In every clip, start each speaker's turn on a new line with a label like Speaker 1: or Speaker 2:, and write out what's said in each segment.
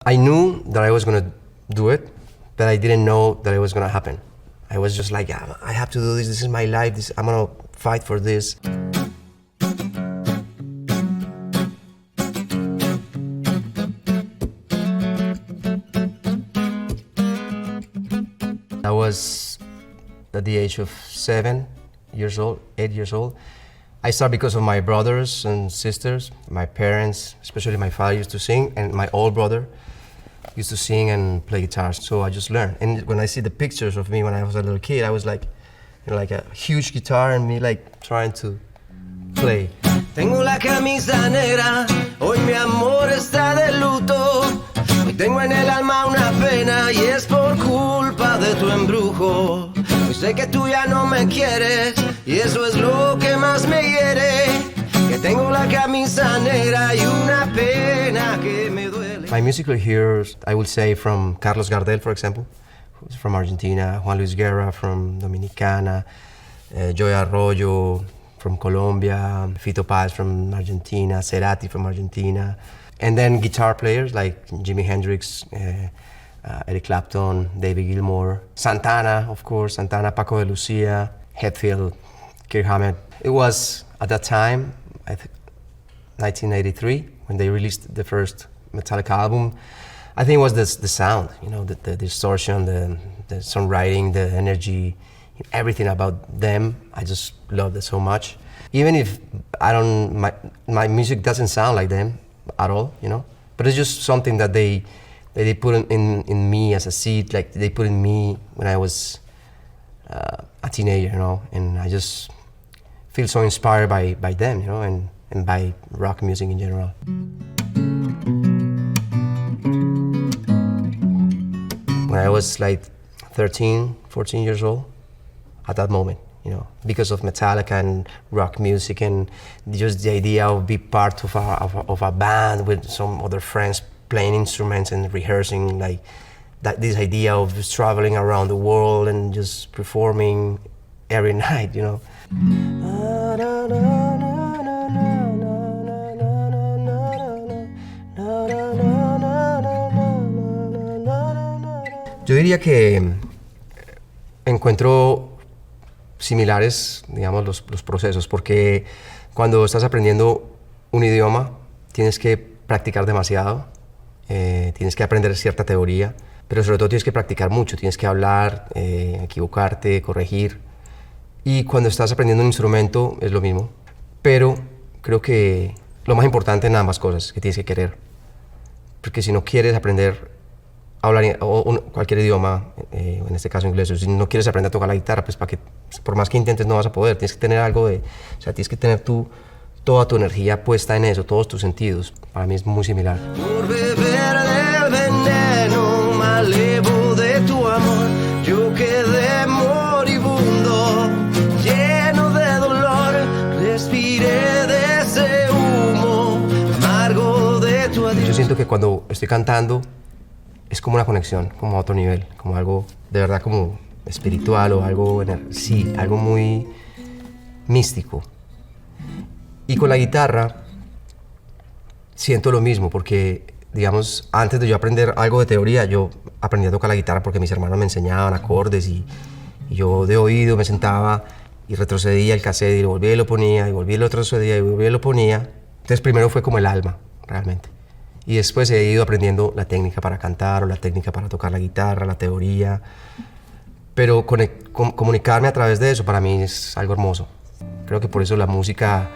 Speaker 1: I knew that I was going to do it, but I didn't know that it was going to happen. I was just like, I have to do this. This is my life. I'm going to fight for this. I was at the age of 8 years old. I started because of my brothers and sisters, my parents, especially my father used to sing, and my old brother used to sing and play guitar. So I just learned. And when I see the pictures of me when I was a little kid, I was like, like a huge guitar and me like trying to play.
Speaker 2: Tengo la camisa negra, hoy mi amor está de luto. Hoy tengo en el alma una pena y es por culpa de tu embrujo. Hoy sé que tú ya no me quieres y eso es lo que más me hiere. Que tengo la camisa negra y una pena que me duele.
Speaker 1: My musical heroes, I would say from Carlos Gardel, for example, who's from Argentina, Juan Luis Guerra from Dominicana, Joey Arroyo from Colombia, Fito Páez from Argentina, Cerati from Argentina. And then guitar players like Jimi Hendrix, Eric Clapton, David Gilmour, Santana, of course, Paco de Lucia, Hetfield, Kirk Hammett. It was, at that time, 1983, when they released the first Metallica album. I think it was the sound, the distortion, the songwriting, the energy, everything about them. I just loved it so much. Even if my music doesn't sound like them at all, but it's just something that they put in me as a seed, like they put in me when I was a teenager, and I just feel so inspired by them, and by rock music in general. When I was like 13, 14 years old, at that moment, because of Metallica and rock music and just the idea of being part of a band with some other friends playing instruments and rehearsing, like this idea of just traveling around the world and just performing every night, Yo diría que encuentro similares, digamos, los procesos, porque cuando estás aprendiendo un idioma tienes que practicar demasiado, tienes que aprender cierta teoría, pero sobre todo tienes que practicar mucho, tienes que hablar, equivocarte, corregir. Y cuando estás aprendiendo un instrumento es lo mismo, pero creo que lo más importante en ambas cosas es que tienes que querer, porque si no quieres aprender hablar cualquier idioma, en este caso inglés, o si no quieres aprender a tocar la guitarra, pues por más que intentes no vas a poder, tienes que tener tienes que tener toda tu energía puesta en eso, todos tus sentidos. Para mí es muy similar.
Speaker 2: Por beber del veneno malevo de tu amor, yo quedé moribundo, lleno de dolor, respiré de ese humo amargo de tu adiós.
Speaker 1: Yo siento que cuando estoy cantando es como una conexión, como a otro nivel, como algo de verdad como espiritual o algo muy místico. Y con la guitarra siento lo mismo, porque, digamos, antes de yo aprender algo de teoría, yo aprendí a tocar la guitarra porque mis hermanos me enseñaban acordes y yo de oído me sentaba y retrocedía el cassette y lo volvía y lo ponía, y volvía y lo retrocedía y volvía y lo ponía. Entonces primero fue como el alma, realmente. Y después he ido aprendiendo la técnica para cantar o la técnica para tocar la guitarra, la teoría. Pero comunicarme a través de eso para mí es algo hermoso. Creo que por eso la música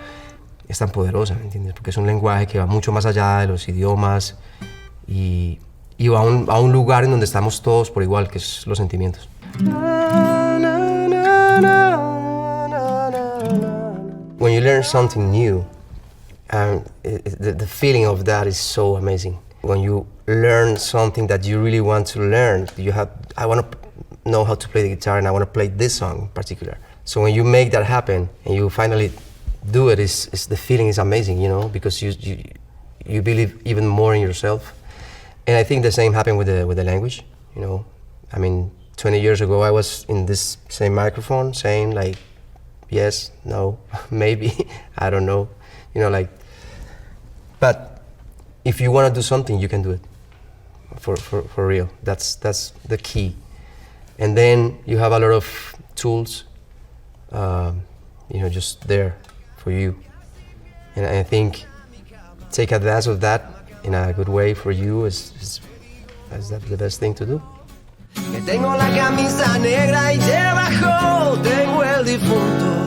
Speaker 1: es tan poderosa, ¿me entiendes? Porque es un lenguaje que va mucho más allá de los idiomas y va a un lugar en donde estamos todos por igual, que es los sentimientos. When you learn something new, the feeling of that is so amazing. When you learn something that you really want to learn, I want to know how to play the guitar and I want to play this song in particular. So when you make that happen and you finally do it, the feeling is amazing, because you believe even more in yourself. And I think the same happened with the language, I mean, 20 years ago I was in this same microphone saying like, yes, no, maybe, I don't know, But if you want to do something, you can do it. for real. That's the key. And then you have a lot of tools, just there for you. And I think take advantage of that in a good way for you is the best thing to do.
Speaker 2: Que tengo la camisa negra y debajo tengo el difunto.